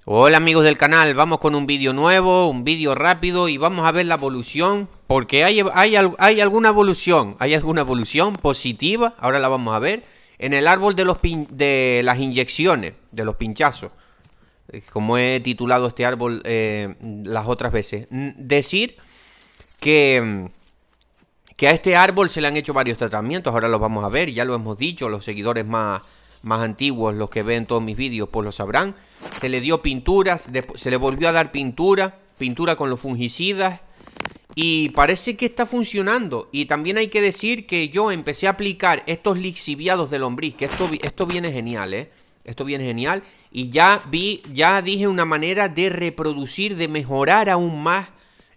Hola amigos del canal, vamos con un vídeo nuevo, un vídeo rápido y vamos a ver la evolución, porque hay alguna evolución, positiva, ahora la vamos a ver, en el árbol de las inyecciones, de los pinchazos, como he titulado este árbol las otras veces. Decir que, que a este árbol se le han hecho varios tratamientos, ahora los vamos a ver, ya lo hemos dicho, los seguidores más antiguos, los que ven todos mis vídeos, pues lo sabrán. Se le dio pinturas, se le volvió a dar pintura con los fungicidas y parece que está funcionando. Y también hay que decir que yo empecé a aplicar estos lixiviados de lombriz, que esto viene genial, Esto viene genial y ya dije una manera de reproducir, de mejorar aún más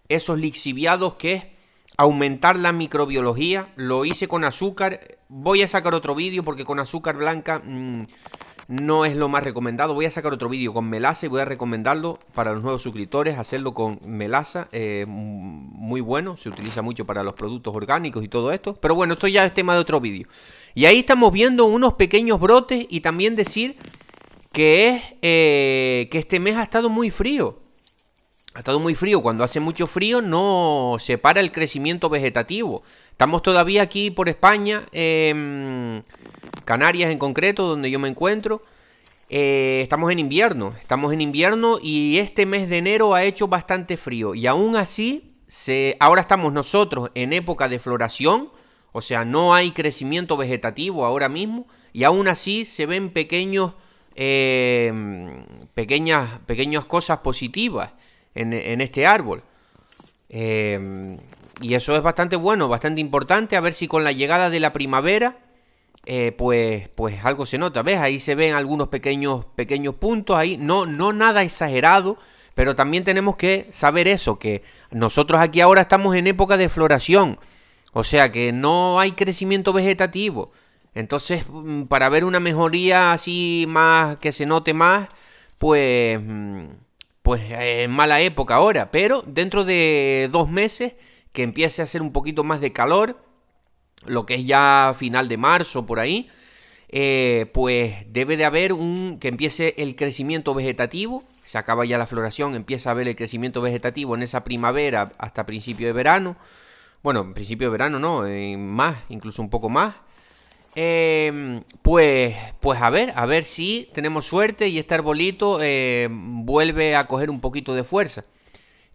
esos lixiviados, que es aumentar la microbiología. Lo hice con azúcar, voy a sacar otro vídeo porque con azúcar blanca no es lo más recomendado. Voy a sacar otro vídeo con melaza y voy a recomendarlo para los nuevos suscriptores, hacerlo con melaza, muy bueno, se utiliza mucho para los productos orgánicos y todo esto. Pero bueno, esto ya es tema de otro vídeo. Y ahí estamos viendo unos pequeños brotes y también decir que este mes ha estado muy frío. Ha estado muy frío. Cuando hace mucho frío no se para el crecimiento vegetativo. Estamos todavía aquí por España, Canarias en concreto, donde yo me encuentro. Estamos en invierno y este mes de enero ha hecho bastante frío. Y aún así, ahora estamos nosotros en época de floración, o sea, no hay crecimiento vegetativo ahora mismo. Y aún así se ven pequeñas cosas positivas en este árbol. Y eso es bastante bueno, bastante importante. A ver si con la llegada de la primavera pues algo se nota. ¿Ves? Ahí se ven algunos pequeños puntos ahí. No nada exagerado, pero también tenemos que saber eso, que nosotros aquí ahora estamos en época de floración, o sea que no hay crecimiento vegetativo. Entonces, para ver una mejoría así más, que se note más, pues en mala época ahora. Pero dentro de 2 meses, que empiece a hacer un poquito más de calor, lo que es ya final de marzo por ahí, pues debe de haber que empiece el crecimiento vegetativo. Se acaba ya la floración, empieza a haber el crecimiento vegetativo en esa primavera hasta principio de verano. Bueno, en principio de verano no, más, incluso un poco más. Pues a ver si tenemos suerte y este arbolito vuelve a coger un poquito de fuerza.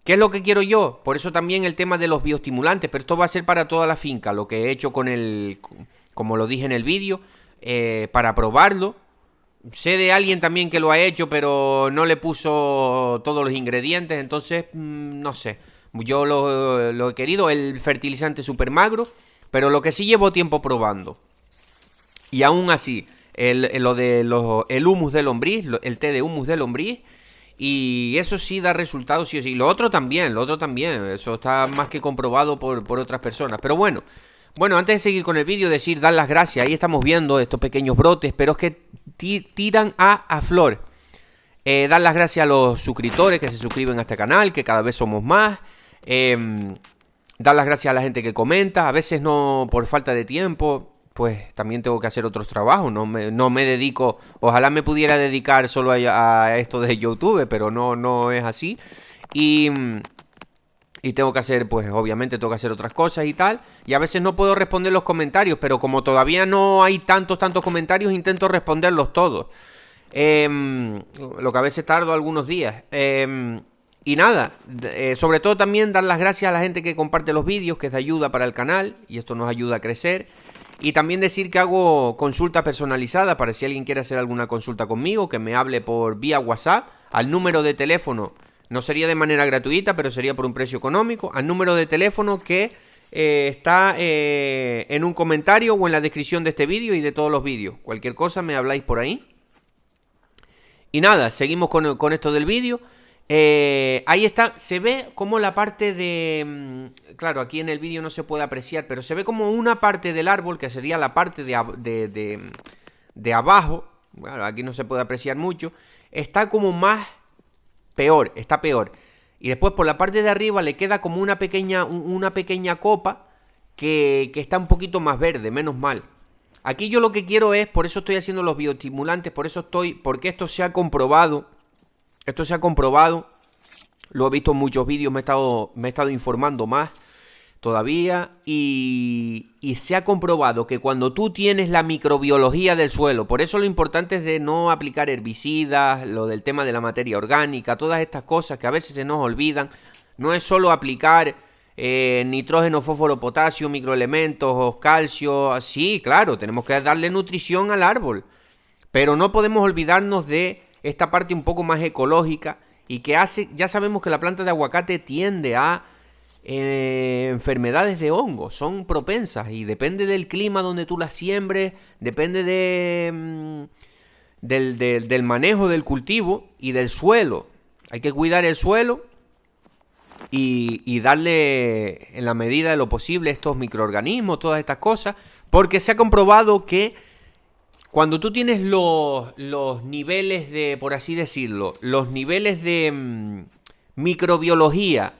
¿Qué es lo que quiero yo? Por eso también el tema de los bioestimulantes, pero esto va a ser para toda la finca, lo que he hecho como lo dije en el vídeo, para probarlo. Sé de alguien también que lo ha hecho, pero no le puso todos los ingredientes, entonces no sé. Yo lo he querido, el fertilizante super magro, pero lo que sí llevo tiempo probando. Y aún así, el humus de lombriz, el té de humus de lombriz, y eso sí da resultados, sí o sí. Lo otro también, eso está más que comprobado por otras personas. Pero bueno, antes de seguir con el vídeo, dar las gracias. Ahí estamos viendo estos pequeños brotes, pero es que tiran a flor. Dar las gracias a los suscriptores que se suscriben a este canal, que cada vez somos más. Dar las gracias a la gente que comenta. A veces no, por falta de tiempo, pues también tengo que hacer otros trabajos. No me dedico, ojalá me pudiera dedicar solo a esto de YouTube, pero no es así. Y tengo que hacer, pues obviamente tengo que hacer otras cosas y tal. Y a veces no puedo responder los comentarios, pero como todavía no hay tantos comentarios, intento responderlos todos. Lo que a veces tardo algunos días. Y nada, sobre todo también dar las gracias a la gente que comparte los vídeos, que es de ayuda para el canal, y esto nos ayuda a crecer. Y también decir que hago consulta personalizada para si alguien quiere hacer alguna consulta conmigo, que me hable por vía WhatsApp al número de teléfono. No sería de manera gratuita, pero sería por un precio económico. Al número de teléfono que está en un comentario o en la descripción de este vídeo y de todos los vídeos. Cualquier cosa me habláis por ahí. Y nada, seguimos con esto del vídeo. Ahí está, se ve como la parte de... Claro, aquí en el vídeo no se puede apreciar, pero se ve como una parte del árbol, que sería la parte de abajo. Bueno, aquí no se puede apreciar mucho. Está como peor. Y después por la parte de arriba le queda como una pequeña copa que está un poquito más verde, menos mal. Aquí yo lo que quiero es, por eso estoy haciendo los bioestimulantes, porque esto se ha comprobado Esto se ha comprobado, lo he visto en muchos vídeos, me he estado informando más todavía y se ha comprobado que cuando tú tienes la microbiología del suelo, por eso lo importante es de no aplicar herbicidas, lo del tema de la materia orgánica, todas estas cosas que a veces se nos olvidan, no es solo aplicar nitrógeno, fósforo, potasio, microelementos, calcio, sí, claro, tenemos que darle nutrición al árbol, pero no podemos olvidarnos de esta parte un poco más ecológica y que hace, ya sabemos que la planta de aguacate tiende a enfermedades de hongos, son propensas y depende del clima donde tú las siembres, depende del manejo del cultivo y del suelo. Hay que cuidar el suelo y darle en la medida de lo posible estos microorganismos, todas estas cosas, porque se ha comprobado que cuando tú tienes los niveles de, por así decirlo, los niveles de microbiología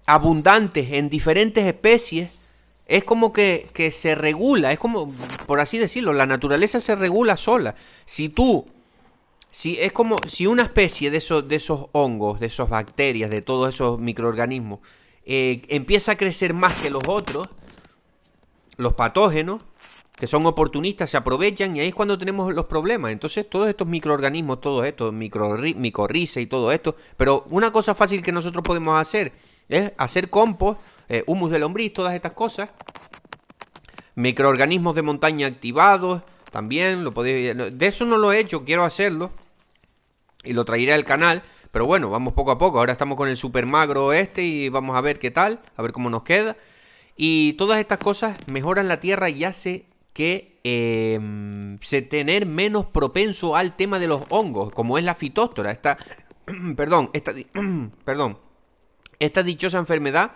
abundantes en diferentes especies, es como que se regula, es como, por así decirlo, la naturaleza se regula sola. Es como si una especie de esos hongos, de esas bacterias, de todos esos microorganismos, empieza a crecer más que los otros, los patógenos, que son oportunistas, se aprovechan y ahí es cuando tenemos los problemas. Entonces todos estos microorganismos, todos estos micorrizas y todo esto, pero una cosa fácil que nosotros podemos hacer es hacer compost, humus de lombriz, todas estas cosas, microorganismos de montaña activados, también lo podéis, de eso no lo he hecho, quiero hacerlo y lo traeré al canal, pero bueno, vamos poco a poco. Ahora estamos con el super magro y vamos a ver qué tal, a ver cómo nos queda. Y todas estas cosas mejoran la tierra y hace que se tener menos propenso al tema de los hongos, como es la fitóstora, esta dichosa enfermedad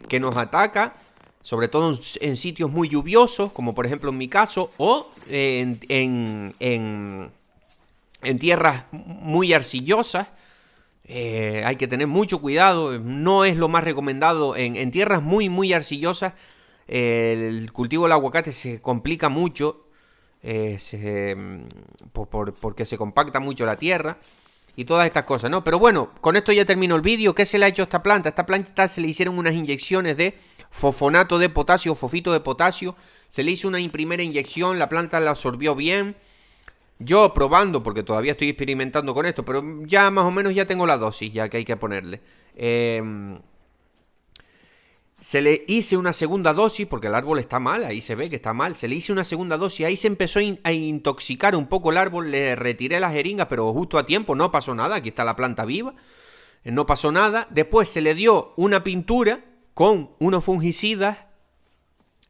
que nos ataca, sobre todo en sitios muy lluviosos, como por ejemplo en mi caso, o en tierras muy arcillosas. Hay que tener mucho cuidado, no es lo más recomendado en tierras muy arcillosas. El cultivo del aguacate se complica mucho porque se compacta mucho la tierra y todas estas cosas, ¿no? Pero bueno, con esto ya termino el vídeo. ¿Qué se le ha hecho a esta planta? A esta planta se le hicieron unas inyecciones de fosfonato de potasio, fosfito de potasio. Se le hizo una primera inyección, la planta la absorbió bien. Yo probando, porque todavía estoy experimentando con esto, pero ya más o menos ya tengo la dosis ya que hay que ponerle. Se le hice una segunda dosis, porque el árbol está mal, ahí se ve que está mal. Se le hice una segunda dosis, ahí se empezó a intoxicar un poco el árbol. Le retiré las jeringas, pero justo a tiempo, no pasó nada. Aquí está la planta viva, no pasó nada. Después se le dio una pintura con unos fungicidas.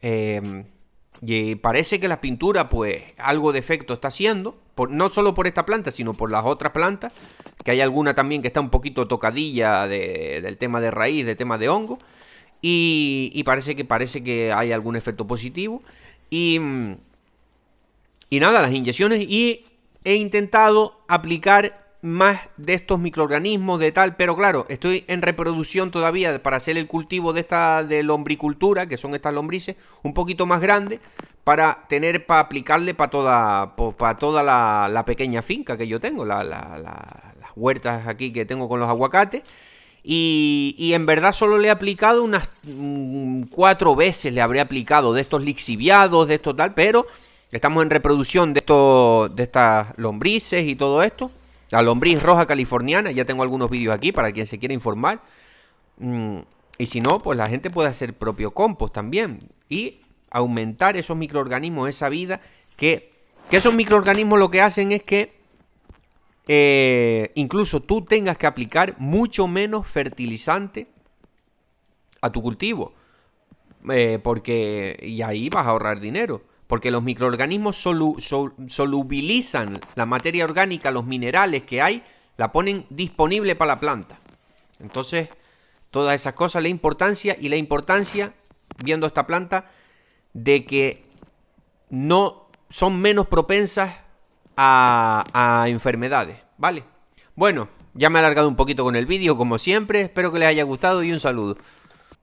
Y parece que la pintura, pues, algo de efecto está haciendo. No solo por esta planta, sino por las otras plantas. Que hay alguna también que está un poquito tocadilla del tema de raíz, del tema de hongo. Y parece que hay algún efecto positivo. Y nada, las inyecciones. Y he intentado aplicar más de estos microorganismos de tal. Pero claro, estoy en reproducción todavía para hacer el cultivo de lombricultura, que son estas lombrices, un poquito más grande. Para aplicarle para toda la pequeña finca que yo tengo. Las huertas aquí que tengo con los aguacates. Y en verdad solo le he aplicado unas 4 veces, le habré aplicado de estos lixiviados, de esto tal, pero estamos en reproducción de estas lombrices y todo esto. La lombriz roja californiana, ya tengo algunos vídeos aquí para quien se quiera informar. Y si no, pues la gente puede hacer propio compost también y aumentar esos microorganismos, esa vida, que esos microorganismos lo que hacen es que incluso tú tengas que aplicar mucho menos fertilizante a tu cultivo, y ahí vas a ahorrar dinero, porque los microorganismos solubilizan la materia orgánica, los minerales que hay, la ponen disponible para la planta. Entonces, todas esas cosas, la importancia, viendo esta planta, de que no son menos propensas a enfermedades, ¿vale? Bueno, ya me he alargado un poquito con el vídeo, como siempre. Espero que les haya gustado y un saludo.